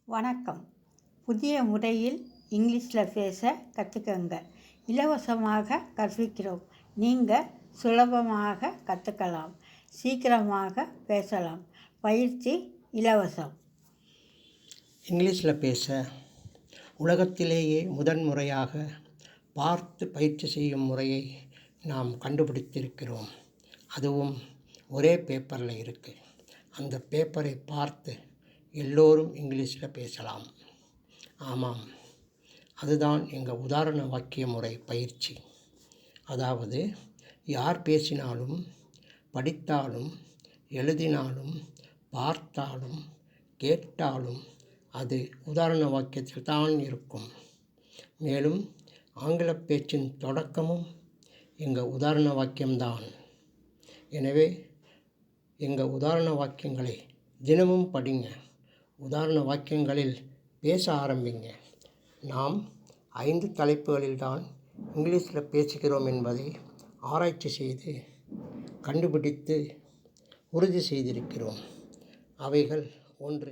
வணக்கம். புதிய முறையில் இங்கிலீஷில் பேச கற்றுக்கங்க. இலவசமாக கற்பிக்கிறோம். நீங்கள் சுலபமாக கற்றுக்கலாம். சீக்கிரமாக பேசலாம். பயிற்சி இலவசம். இங்கிலீஷில் பேச உலகத்திலேயே முதன்முறையாக பார்த்து பயிற்சி செய்யும் முறையை நாம் கண்டுபிடித்திருக்கிறோம். அதுவும் ஒரே பேப்பரில் இருக்குது. அந்த பேப்பரை பார்த்து எல்லோரும் இங்கிலீஷில் பேசலாம். ஆமாம், அதுதான் எங்கள் உதாரண வாக்கிய முறை பயிற்சி. அதாவது யார் பேசினாலும், படித்தாலும், எழுதினாலும், பார்த்தாலும், கேட்டாலும் அது உதாரண வாக்கியத்தில் தான் இருக்கும். மேலும் ஆங்கில பேச்சின் தொடக்கமும் எங்கள் உதாரண வாக்கியம்தான். எனவே எங்கள் உதாரண வாக்கியங்களை தினமும் படிங்க. உதாரண வாக்கியங்களில் பேச ஆரம்பிங்க. நாம் 5 தலைப்புகளில்தான் இங்கிலீஷில் பேசுகிறோம் என்பதை ஆராய்ச்சி செய்து கண்டுபிடித்து உறுதி செய்திருக்கிறோம். அவைகள்: 1.